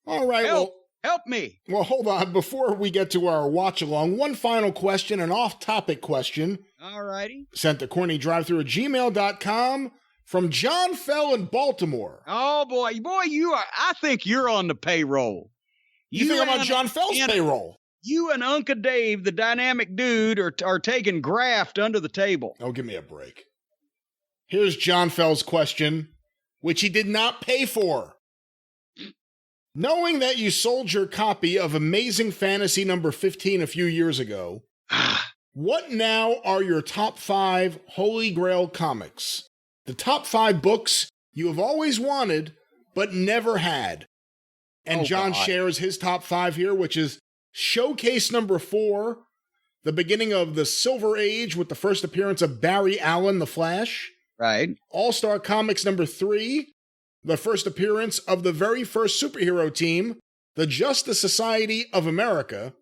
All right, Help me. Well, hold on. Before we get to our watch along, one final question, an off-topic question. All righty. Sent to cornydrivethrough at gmail.com from John Fell in Baltimore. Oh, boy, I think you're on the payroll. You think I'm on John Fell's payroll? You and Uncle Dave, the dynamic dude, are taking graft under the table. Oh, give me a break. Here's John Fell's question, which he did not pay for. Knowing that you sold your copy of Amazing Fantasy number 15 a few years ago, what now are your top 5 Holy Grail comics? The top 5 books you have always wanted, but never had. And John shares his top 5 here, which is Showcase number 4, the beginning of the Silver Age with the first appearance of Barry Allen, the Flash. Right. All-Star Comics number 3, the first appearance of the very first superhero team, the Justice Society of America.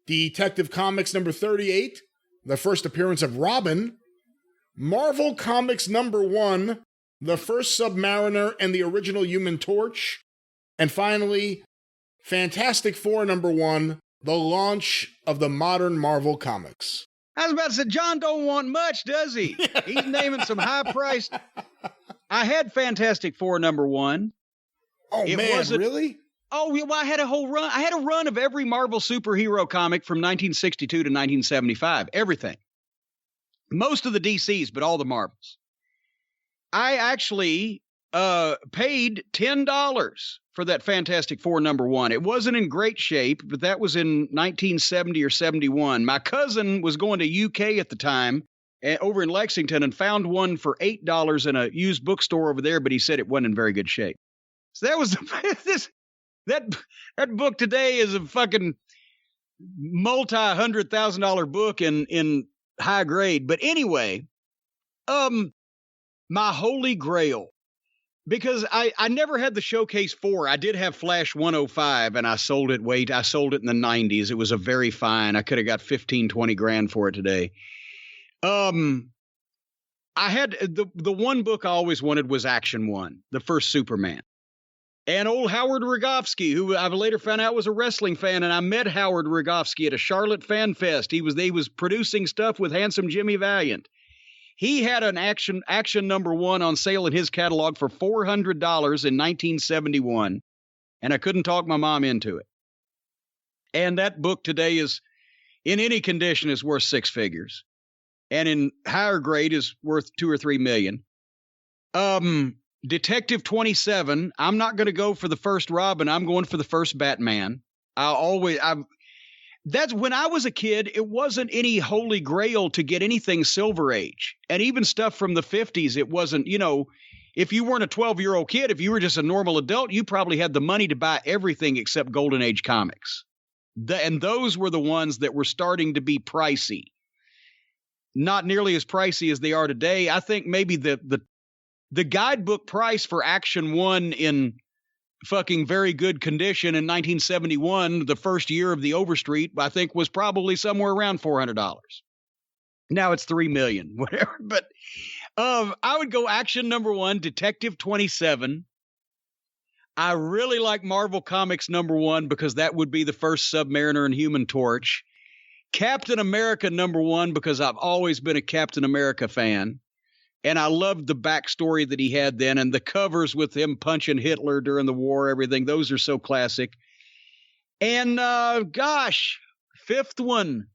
Detective Comics number 38, the first appearance of Robin. Marvel Comics number 1, the first Submariner and the original Human Torch. And finally, Fantastic Four number 1, the launch of the modern Marvel Comics. I was about to say, John don't want much, does he? He's naming some high-priced. I had Fantastic Four number 1. Oh, man, really? Oh, well, I had a whole run. I had a run of every Marvel superhero comic from 1962 to 1975. Everything. Most of the DCs, but all the Marvels. I actually paid $10 for that Fantastic Four number 1. It wasn't in great shape, but that was in 1970 or 71. My cousin was going to UK at the time, over in Lexington, and found one for $8 in a used bookstore over there, but he said it wasn't in very good shape. So that was that book today is a fucking multi-$100,000 book in high grade. But anyway, my Holy Grail. Because I never had the Showcase 4. I did have Flash 105, and I sold it in the 90s. It was a very fine. I could have got 15, 20 grand for it today. I had the one book I always wanted was Action 1, the first Superman. And old Howard Rogofsky, who I later found out was a wrestling fan, and I met Howard Rogofsky at a Charlotte Fan Fest. He was producing stuff with Handsome Jimmy Valiant. He had an action number 1 on sale in his catalog for $400 in 1971, and I couldn't talk my mom into it. And that book today is, in any condition, is worth 6 figures, and in higher grade is worth $2 or $3 million. Detective 27. I'm not going to go for the first Robin. I'm going for the first Batman. That's when I was a kid, it wasn't any holy grail to get anything Silver Age. And even stuff from the 50s, it wasn't, if you weren't a 12-year-old kid, if you were just a normal adult, you probably had the money to buy everything except Golden Age comics. And those were the ones that were starting to be pricey. Not nearly as pricey as they are today. I think maybe the guidebook price for Action 1 in fucking very good condition in 1971, the first year of the Overstreet, I think was probably somewhere around $400. Now it's $3 million, whatever. But I would go Action number 1, Detective 27. I really like Marvel Comics number 1 because that would be the first Submariner and Human Torch. Captain America number 1 because I've always been a Captain America fan. And I loved the backstory that he had then, and the covers with him punching Hitler during the war, everything. Those are so classic. And, fifth one,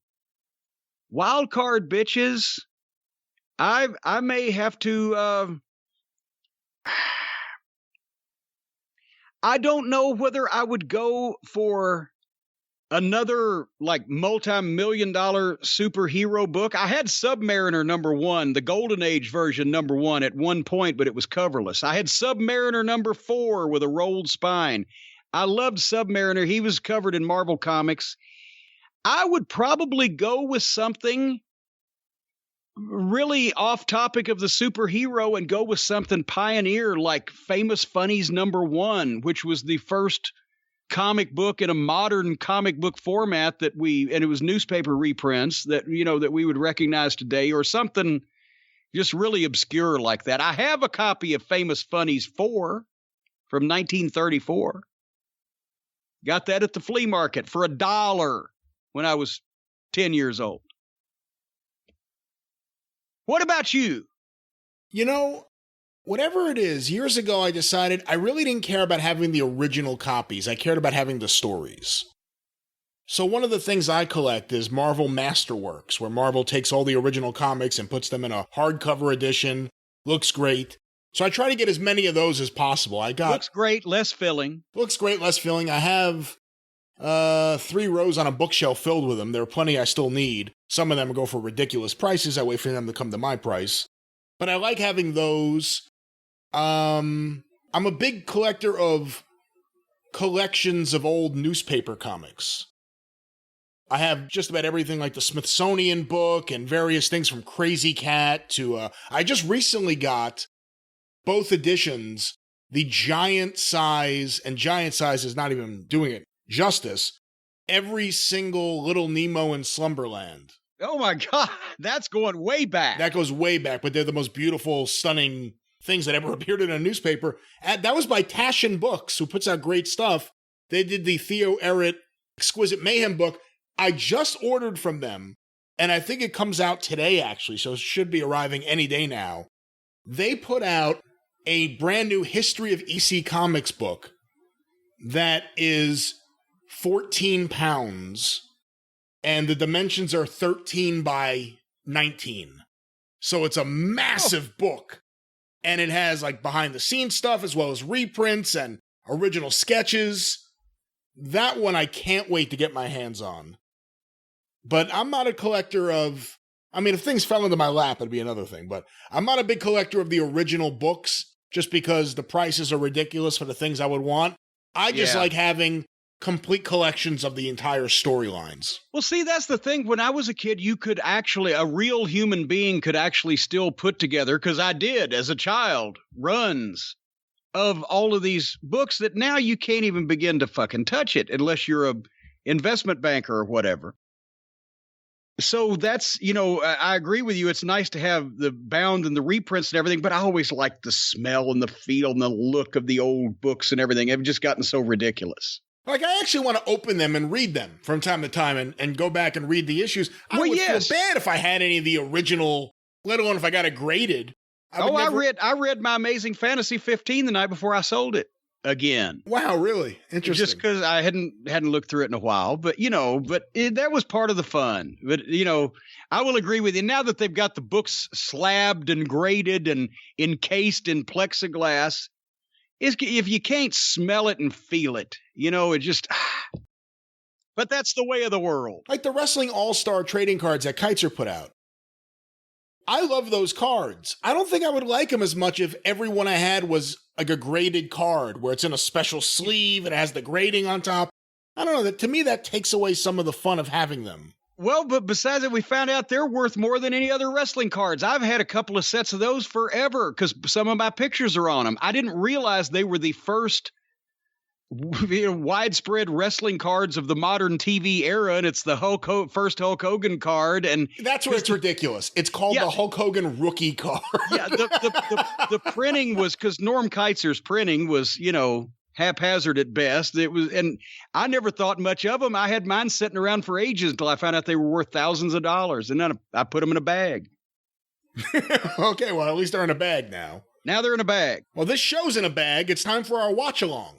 Wild Card, bitches. I may have to, I don't know whether I would go for another multi-million-dollar superhero book. I had Submariner number 1, the Golden Age version number 1 at one point, but it was coverless. I had Submariner number 4 with a rolled spine. I loved Submariner. He was covered in Marvel Comics. I would probably go with something really off topic of the superhero and go with something pioneer like Famous Funnies number 1, which was the first comic book in a modern comic book format and it was newspaper reprints that we would recognize today, or something just really obscure like that. I have a copy of Famous Funnies 4 from 1934. Got that at the flea market for $1 when I was 10 years old. What about you? You know, whatever it is, years ago I decided I really didn't care about having the original copies. I cared about having the stories. So one of the things I collect is Marvel Masterworks, where Marvel takes all the original comics and puts them in a hardcover edition. Looks great. So I try to get as many of those as possible. Looks great, less filling. Looks great, less filling. I have 3 rows on a bookshelf filled with them. There are plenty I still need. Some of them go for ridiculous prices. I wait for them to come to my price. But I like having those. I'm a big collector of collections of old newspaper comics. I have just about everything like the Smithsonian book and various things from Crazy Cat to, I just recently got both editions, the giant size, and giant size is not even doing it justice, every single Little Nemo in Slumberland. Oh my God, that's going way back. That goes way back, but they're the most beautiful, stunning things that ever appeared in a newspaper. And that was by Taschen Books, who puts out great stuff. They did the Theo Ehret Exquisite Mayhem book. I just ordered from them, and I think it comes out today, actually, so it should be arriving any day now. They put out a brand new History of EC Comics book that is 14 pounds, and the dimensions are 13 by 19. So it's a massive book, and it has like behind-the-scenes stuff as well as reprints and original sketches. That one I can't wait to get my hands on. But I'm not a collector of, I mean, if things fell into my lap, it'd be another thing. But I'm not a big collector of the original books just because the prices are ridiculous for the things I would want. I just like having complete collections of the entire storylines. Well, see, that's the thing. When I was a kid, you could actually, a real human being could actually still put together, because I did as a child, runs of all of these books that now you can't even begin to fucking touch it unless you're a investment banker or whatever. So that's, I agree with you. It's nice to have the bound and the reprints and everything, but I always like the smell and the feel and the look of the old books and everything. They've just gotten so ridiculous. Like, I actually want to open them and read them from time to time and go back and read the issues. I would feel bad if I had any of the original, let alone if I got it graded. I read my Amazing Fantasy 15 the night before I sold it again. Wow, really? Interesting. Just because I hadn't looked through it in a while, but that was part of the fun. But I will agree with you. Now that they've got the books slabbed and graded and encased in plexiglass, if you can't smell it and feel it, it just. But that's the way of the world. Like the Wrestling All-Star trading cards that Kaiser put out. I love those cards. I don't think I would like them as much if every one I had was like a graded card where it's in a special sleeve and it has the grading on top. I don't know. To me, that takes away some of the fun of having them. Well, but besides that, we found out they're worth more than any other wrestling cards. I've had a couple of sets of those forever because some of my pictures are on them. I didn't realize they were the first widespread wrestling cards of the modern TV era, and it's the first Hulk Hogan card, and that's where it's ridiculous. It's called the Hulk Hogan rookie card. Yeah, the printing was, because Norm Keitzer's printing was, haphazard at best. It was, and I never thought much of them. I had mine sitting around for ages until I found out they were worth thousands of dollars, and then I put them in a bag. Okay, well, at least they're in a bag now. Now they're in a bag. Well, this show's in a bag. It's time for our watch along.